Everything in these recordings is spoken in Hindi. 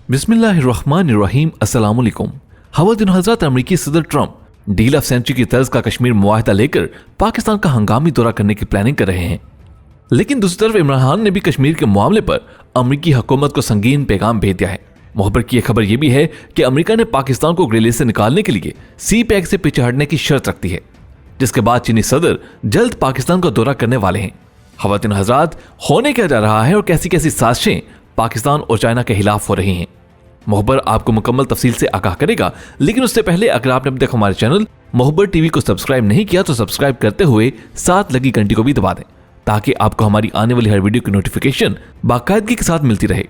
बिस्मिल्लाहिर्रहमानिर्रहीम। अस्सलाम वालेकुम। खवातीन हज़रात, अमेरिकी सदर ट्रंप डील ऑफ सेंचुरी की तर्ज का कश्मीर मुआहदा लेकर पाकिस्तान का हंगामी दौरा करने की प्लानिंग कर रहे हैं। लेकिन दूसरी तरफ इमरान खान ने भी कश्मीर के मामले पर अमेरिकी हुकूमत को संगीन पैगाम भेज दिया है। मुहब्बर की खबर यह भी है कि अमेरिका ने पाकिस्तान को ग्रे लिस्ट से निकालने के लिए सी पैक से पीछे हटने की शर्त रखती है, जिसके बाद चीनी सदर जल्द पाकिस्तान का दौरा करने वाले हैं। खवातीन हज़रात, होने क्या जा रहा है और कैसी कैसी साजिशें पाकिस्तान और चाइना के खिलाफ हो रही हैं, मुहब्बर आपको मुकम्मल तफसील से आगाह करेगा। लेकिन उससे पहले अगर आपने अब तक हमारे चैनल मुहब्बर टीवी को सब्सक्राइब नहीं किया तो सब्सक्राइब करते हुए साथ लगी घंटी को भी दबा दें, ताकि आपको हमारी आने वाली हर वीडियो की नोटिफिकेशन बाकायदगी के साथ मिलती रहे।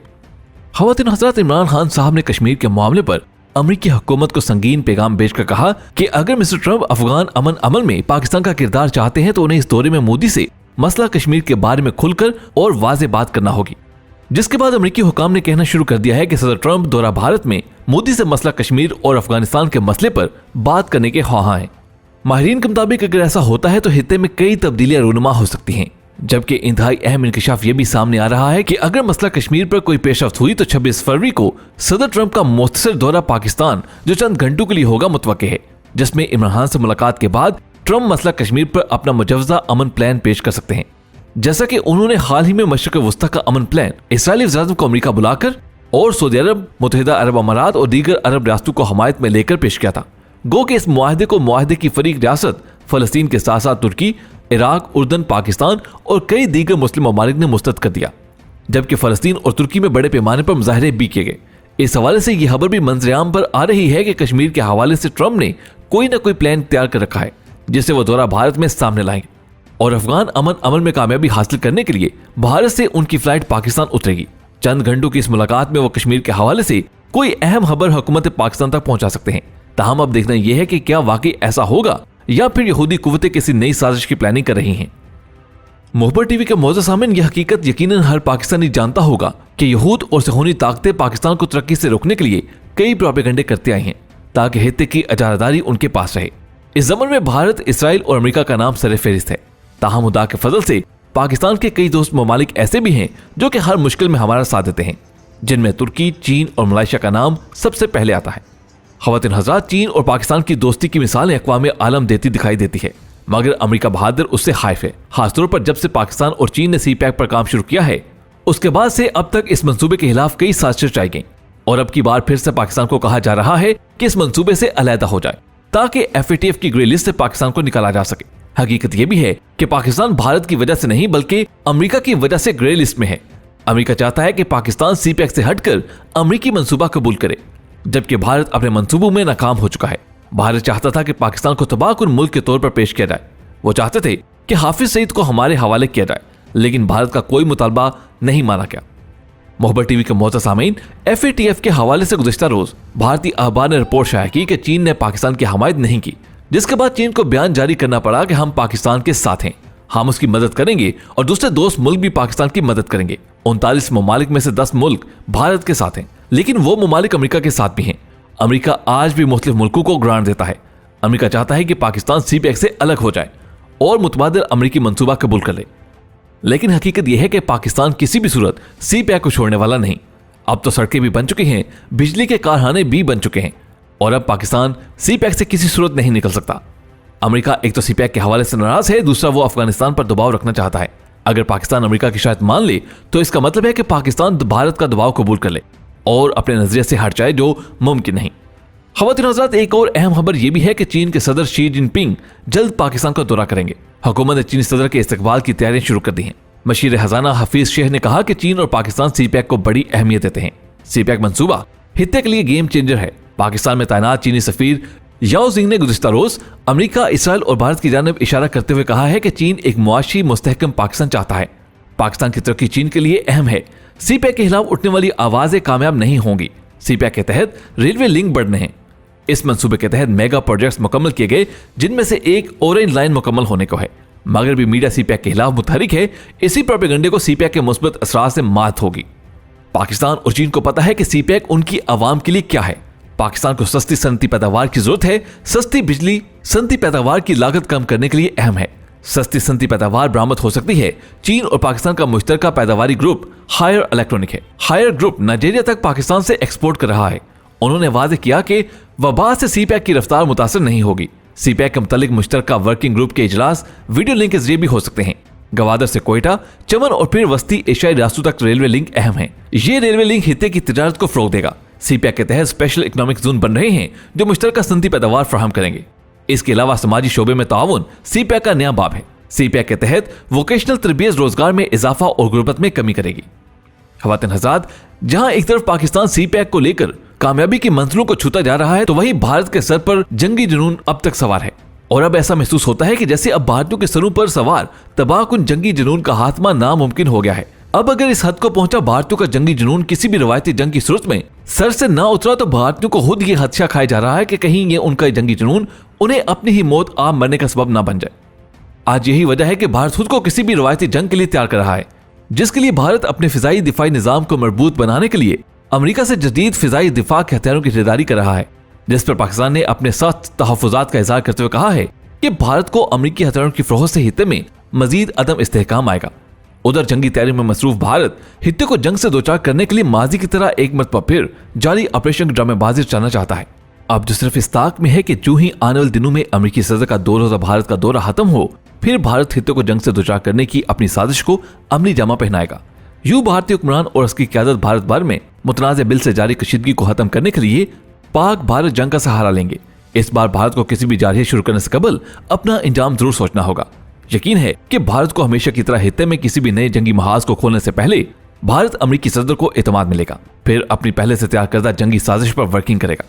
खवातीन हज़रात, इमरान खान साहब ने कश्मीर के मामले पर अमेरिकी हुकूमत को संगीन पैगाम भेजकर कहा कि अगर मिस्टर ट्रंप अफगान अमन अमल में पाकिस्तान का किरदार चाहते हैं तो उन्हें इस दौरे में मोदी से मसला कश्मीर के बारे में खुलकर और वाज़ेह बात करना होगी। जिसके बाद अमेरिकी हुकाम ने कहना शुरू कर दिया है कि सदर ट्रंप दौरा भारत में मोदी से मसला कश्मीर और अफगानिस्तान के मसले पर बात करने के ख्वाहां हैं। माहिरीन के मुताबिक अगर ऐसा होता है तो खित्ते में कई तब्दीलियां रूनुमा हो सकती हैं, जबकि इंतहाई अहम इंकशाफ यह भी सामने आ रहा है कि अगर मसला कश्मीर पर कोई पेशरफ्त हुई तो 26 फरवरी को सदर ट्रंप का मुख्तसर दौरा पाकिस्तान जो चंद घंटों के लिए होगा मुतवक्के है, जिसमें इमरान खान से मुलाकात के बाद ट्रंप मसला कश्मीर पर अपना मुजव्वज़ा अमन प्लान पेश कर सकते हैं। जैसा कि उन्होंने हाल ही में मशरिक़ वस्ता का अमन प्लान इस्राएली वज़ीर-ए-आज़म को अमेरिका बुलाकर और सऊदी अरब, मुत्तहिदा अरब अमारात और दीगर अरब रियासतों को हमायत में लेकर पेश किया था। गो कि इस मुआहदे को मुआहदे की फरीक रियासत फलस्तीन के साथ साथ तुर्की, इराक, उर्दन, पाकिस्तान और कई दीगर मुस्लिम ममालिक ने मुस्तरद कर दिया, जबकि फलस्तीन और तुर्की में बड़े पैमाने पर मुजाहरे भी किए गए। इस हवाले से यह खबर भी मंजर-ए-आम पर आ रही है कि कश्मीर के हवाले से ट्रंप ने कोई न कोई प्लान तैयार कर रखा है, जिसे वो दौरा भारत में सामने लाएंगे और अफगान अमन अमल में कामयाबी हासिल करने के लिए भारत से उनकी फ्लाइट पाकिस्तान उतरेगी। चंद घंटों की इस मुलाकात में वो कश्मीर के हवाले से कोई अहम खबर हुकूमत पाकिस्तान तक पहुंचा सकते हैं। ताहम अब देखना यह है कि क्या वाकई ऐसा होगा या फिर यहूदी कुव्वतें किसी नई साजिश की प्लानिंग कर रही हैं। मुहब्बर टीवी के मौजूद सामीन, यह हकीकत यकीनन हर पाकिस्तानी जानता होगा कि यहूद और सहूनी ताकतें पाकिस्तान को तरक्की से रोकने के लिए कई प्रोपेगेंडे करते आए हैं ताकि हित्ते की इजारादारी उनके पास रहे। इस ज़मन में भारत, इसराइल और अमेरिका का नाम सरे फहरिस्त है। ताहम खुदा के फजल से पाकिस्तान के कई दोस्त ममालिक ऐसे भी हैं जो कि हर मुश्किल में हमारा साथ देते हैं, जिनमें तुर्की, चीन और मलेशिया का नाम सबसे पहले आता है। खवातीन हज़रात, चीन और पाकिस्तान की दोस्ती की मिसालें अक़वाम आलम देती दिखाई देती है, मगर अमेरिका बहादुर उससे खाइफ है। खासतौर पर जब से पाकिस्तान और चीन ने सी पैक पर काम शुरू किया है, उसके बाद से अब तक इस मंसूबे के खिलाफ कई साजिशें चलाई गई और अब की बार फिर से पाकिस्तान को कहा जा रहा है कि इस मंसूबे से अलहदा हो जाए ताकि FATF की ग्रे लिस्ट से पाकिस्तान को निकाला जा सके। हकीकत यह भी है कि पाकिस्तान भारत की वजह से नहीं बल्कि अमेरिका की वजह से ग्रे लिस्ट में है। अमेरिका चाहता है कि पाकिस्तान सी पैक से हटकर अमेरिकी मंसूबा कबूल करे, जबकि भारत अपने मंसूबों में नाकाम हो चुका है। भारत चाहता था कि पाकिस्तान को तबाहकुन मुल्क के तौर पर पेश किया जाए। वो चाहते थे कि हाफिज सईद को हमारे हवाले किया जाए, लेकिन भारत का कोई मुतालबा नहीं माना गया। मुहब्बर टीवी के मोहतरम सामीन, FATF के हवाले से गुज़िश्ता रोज भारतीय अखबार ने रिपोर्ट शाया की कि चीन ने पाकिस्तान की हमायत नहीं की, जिसके बाद चीन को बयान जारी करना पड़ा कि हम पाकिस्तान के साथ हैं, हम उसकी मदद करेंगे और दूसरे दोस्त मुल्क भी पाकिस्तान की मदद करेंगे। 39 ममालिक में से 10 मुल्क भारत के साथ हैं, लेकिन वो ममालिक अमेरिका के साथ भी हैं। अमेरिका आज भी मुख्तलिफ मुल्कों को ग्रांट देता है। अमेरिका चाहता है कि पाकिस्तान सी पैक से अलग हो जाए और मुतबादिल अमेरिकी मंसूबा कबूल कर ले, लेकिन हकीकत यह है कि पाकिस्तान किसी भी सूरत सी पैक को छोड़ने वाला नहीं। अब तो सड़कें भी बन चुकी हैं, बिजली के कारखाने भी बन चुके हैं और अब पाकिस्तान सी पैक से किसी सूरत नहीं निकल सकता। अमेरिका एक तो सी पैक के हवाले से नाराज है, दूसरा वो अफगानिस्तान पर दबाव रखना चाहता है। अगर पाकिस्तान अमेरिका की शायद मान ले तो इसका मतलब है कि पाकिस्तान भारत का दबाव कबूल कर ले और अपने नजरिए से हट जाए, जो मुमकिन नहीं। खवातीन हज़रात, एक और अहम खबर यह भी है कि चीन के सदर शी जिनपिंग जल्द पाकिस्तान का दौरा करेंगे। हुकूमत ने चीनी सदर के इस्तकबाल की तैयारियां शुरू कर दी हैं। मशीर खजाना हफीज शेख ने कहा कि चीन और पाकिस्तान सी पैक को बड़ी अहमियत देते हैं। सी पैक मंसूबा हित्ते के लिए गेम चेंजर है। पाकिस्तान में तैनात चीनी सफीर याओ जिंग ने गुज़िश्ता रोज अमेरिका, इसराइल और भारत की जानिब इशारा करते हुए कहा है कि चीन एक मुआशी मुस्तहकम पाकिस्तान चाहता है। पाकिस्तान की तरक्की चीन के लिए अहम है। सी पैक के खिलाफ उठने वाली आवाजें कामयाब नहीं होंगी। सी पैक के तहत रेलवे लिंक बढ़ने हैं। इस मंसूबे के तहत मेगा प्रोजेक्ट्स मुकम्मल किए गए, जिनमें से एक ऑरेंज लाइन मुकम्मल होने को है। मगर भी मीडिया सी पैक के खिलाफ मुतहरिक है। इसी प्रोपेगेंडे को सी पैक के मुस्बत असरार से मात होगी। पाकिस्तान और चीन को पता है कि सी पैक उनकी आवाम के लिए क्या है। पाकिस्तान को सस्ती सनती पैदावार की जरूरत है। सस्ती बिजली सनती पैदावार की लागत कम करने के लिए अहम है। सस्ती सस्ती पैदावार बरामद हो सकती है। चीन और पाकिस्तान का मुश्तरका पैदावारी ग्रुप हायर इलेक्ट्रॉनिक है। हायर ग्रुप नाइजीरिया तक पाकिस्तान से एक्सपोर्ट कर रहा है। उन्होंने वादे किया कि वबा से सीपैक की रफ्तार मुतासर नहीं होगी। सीपैक के मुतालिक मुश्तरका वर्किंग ग्रुप के इजलास वीडियो लिंक के जरिए भी हो सकते हैं। गवादर से कोयटा, चमन और फिर वस्ती एशियाई रास्तों तक रेलवे लिंक अहम है। ये रेलवे लिंक हित्ते की तिजारत को फरोग देगा। सीपैक के तहत स्पेशल इकोनॉमिक जोन बन रहे हैं जो मुश्तरका सनती पैदावार फराहम करेंगे। इसके अलावा समाजी शोबे में ताउन सीपैक का नया बाब है। सीपैक के तहत वोकेशनल तरबियत रोजगार में इजाफा और गुर्बत में कमी करेगी। खवातीन हज़रात, जहां एक तरफ पाकिस्तान सीपैक को लेकर कामयाबी की मंजिलों को छूता जा रहा है, तो वहीं भारत के सर पर जंगी जुनून अब तक सवार है। और अब ऐसा महसूस होता है कि जैसे अब भारतीयों के सरों पर सवार तबाहकुन जंगी जुनून का खात्मा नामुमकिन हो गया है। अब अगर इस हद को पहुंचा भारतीयों का जंगी जुनून किसी भी रवायती जंग की सूरत में सर से ना उतरा, तो भारतीयों को खुद ये खदशा खाया जा रहा है कि कहीं ये उनका जंगी जुनून उन्हें अपनी ही मौत आप मरने का सबब ना बन जाए। आज यही वजह है कि भारत खुद को किसी भी रवायती जंग के लिए तैयार कर रहा है, जिसके लिए भारत अपने फिजाई दिफाई निजाम को मजबूत बनाने के लिए अमेरिका से जदीद फिजाई दिफा के हथियारों की खरीदारी कर रहा है, जिस पर पाकिस्तान ने अपने सख्त तहफ़्फ़ुज़ात का इज़हार करते हुए कहा है कि भारत को अमेरिकी हथियारों की फरोख्त से हित्ते में मजीद अदम इस्तेहकाम आएगा। उधर जंगी तैयारी में मसरूफ भारत हित्ते को जंग से दो चार करने के लिए माजी की तरह एक मरतबा फिर जारी ऑपरेशन ड्रामेबाजी चलाना चाहता है। अब जो सिर्फ इस ताक में है कि जो ही आने वाले दिनों में अमेरिकी सदर का 2 रोज़ा भारत का दौरा खत्म हो, फिर भारत हित्ते को जंग से दो चार करने की अपनी साजिश को अमली जामा पहनाएगा। यूं भारतीय हुक्मरान और उसकी क़यादत भारत भर में मुतनाज़ बिल से जारी कशीदगी को खत्म करने के लिए पाक भारत जंग का सहारा लेंगे। इस बार भारत को किसी भी जारहियत शुरू करने से कबल अपना इंजाम जरूर सोचना होगा। यकीन है कि भारत को हमेशा की तरह हित्ते में किसी भी नए जंगी महाज को खोलने से पहले भारत अमेरिकी सदर को एतमाद मिलेगा, फिर अपनी पहले से तैयार करदा जंगी साजिश पर वर्किंग करेगा।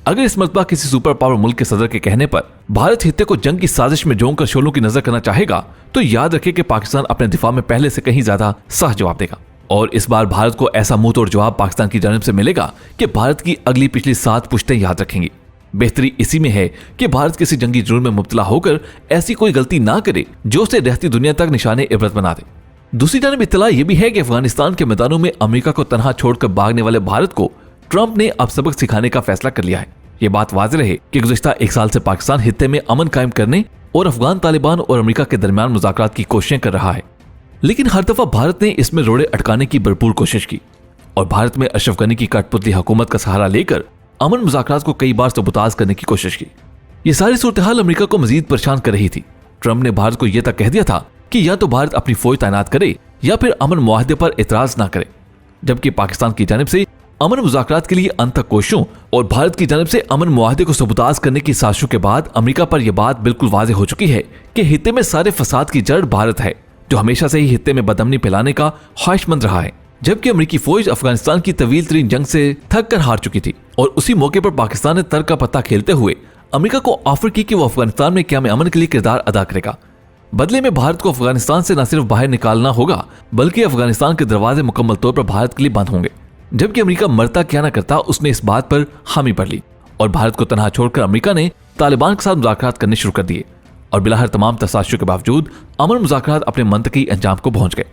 अगर इस मरतबा किसी सुपर पावर मुल्क के सदर के कहने पर भारत हित्ते को जंग की साजिश में झोंक कर शोलों की नजर करना चाहेगा, तो याद रखे कि पाकिस्तान अपने दिफा में पहले से कहीं ज्यादा सख्त जवाब देगा। और इस बार भारत को ऐसा मुंह तोड़ जवाब पाकिस्तान की जानिब से मिलेगा कि भारत की अगली पिछली 7 पुश्तें याद रखेंगी। बेहतरी इसी में है कि भारत किसी जंगी जुर्म में मुब्तला होकर ऐसी कोई गलती ना करे जो उसे रहती दुनिया तक निशाने इबरत बना दे। दूसरी जानिब इत्तला यह भी है कि अफगानिस्तान के मैदानों में अमेरिका को तनहा छोड़कर भागने वाले भारत को ट्रंप ने अब सबक सिखाने का फैसला कर लिया है। ये बात वाज़ेह रहे कि गुज़िश्ता 1 साल से पाकिस्तान हित्ते में अमन कायम करने और अफगान तालिबान और अमेरिका के दरमियान मुज़ाकरात की कोशिशें कर रहा है, लेकिन हर दफा भारत ने इसमें रोड़े अटकाने की भरपूर कोशिश की और भारत में अशरफ गनी की कठपुतली हुकूमत का सहारा लेकर अमन मुज़ाकरात को कई बार सबूताज करने की कोशिश की। ये सारी सूरत हाल अमेरिका को मजीद परेशान कर रही थी। ट्रंप ने भारत को यह तक कह दिया था कि या तो भारत अपनी फौज तैनात करे या फिर अमन मुआहदे पर एतराज ना करे, जबकि पाकिस्तान की जानिब से अमन मुज़ाकरात के लिए अंत तक कोशिशों और भारत की जानिब से अमन मुआहदे को सबूताज करने की साजिशों के बाद अमेरिका पर यह बात बिल्कुल वाज़ेह हो चुकी है कि हित्ते में सारे फसाद की जड़ भारत है, जो हमेशा से ही हित्ते में बदअमनी फैलाने का ख्वाहिशमंद रहा है। जबकि अमेरिकी फौज अफगानिस्तान की तवील तरीन जंग से थक कर हार चुकी थी और उसी मौके पर पाकिस्तान ने तर्क का पत्ता खेलते हुए अमेरिका को ऑफर की कि वो अफगानिस्तान में क़याम अमन के लिए किरदार अदा करेगा। बदले में भारत को अफगानिस्तान से न सिर्फ बाहर निकालना होगा, बल्कि अफगानिस्तान के दरवाजे मुकम्मल तौर पर भारत के लिए बंद होंगे। जबकि अमेरिका मरता क्या न करता, उसने इस बात पर हामी भर ली और भारत को तनहा छोड़कर अमेरिका ने तालिबान के साथ मुज़ाकरात करने शुरू कर दिए और बिलाहर तमाम तसाशुं के बावजूद अमन मुज़ाकरात अपने मंतकी अंजाम को पहुंच गए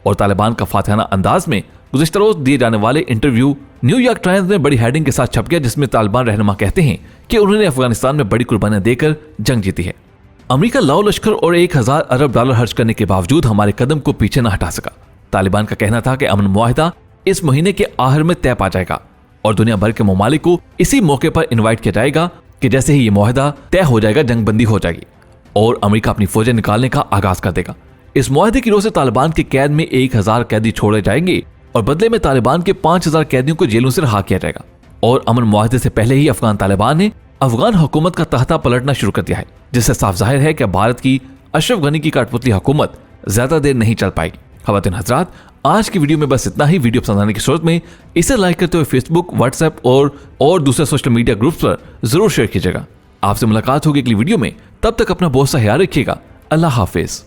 और तालिबान का फातिहाना अंदाज में गुज़िश्ता रोज दिए जाने वाले इंटरव्यू न्यूयॉर्क टाइम्स में बड़ी हेडिंग के साथ छप गया, जिसमें तालिबान रहनुमा कहते हैं कि उन्होंने अफगानिस्तान में बड़ी कुर्बानियां देकर जंग जीती है। अमेरिका लाओ लश्कर और 1000 अरब डॉलर खर्च करने के बावजूद हमारे कदम को पीछे न हटा सका। तालिबान का कहना था कि अमन मुआहिदा इस महीने के आखिर में तय पा जाएगा और दुनिया भर के ममालिक को इसी मौके पर इन्वाइट किया जाएगा कि जैसे ही ये मुआहिदा तय हो जाएगा, जंगबंदी हो जाएगी और अमेरिका अपनी फौजें निकालने का आगाज कर देगा। इस मुआहिदे की रोह से तालिबान के कैद में 1000 कैदी छोड़े जाएंगे और बदले में तालिबान के 5000 कैदियों को जेलों से रहा किया जाएगा। और अमन मुआहिदे से पहले ही अफगान तालिबान ने अफगान हुकूमत का तख्ता पलटना शुरू कर दिया है, जिससे साफ जाहिर है कि भारत की अशरफ गनी की कठपुतली हुकूमत ज्यादा देर नहीं चल पाएगी। खवातीन हज़रात, आज की वीडियो में बस इतना ही। वीडियो पसंद आने की सूरत में इसे लाइक करते हुए फेसबुक, व्हाट्सएप और दूसरे सोशल मीडिया ग्रुप्स पर जरूर शेयर कीजिएगा। आपसे मुलाकात होगी अगली वीडियो में, तब तक अपना बहुत सा ख्याल रखिएगा। अल्लाह हाफिज।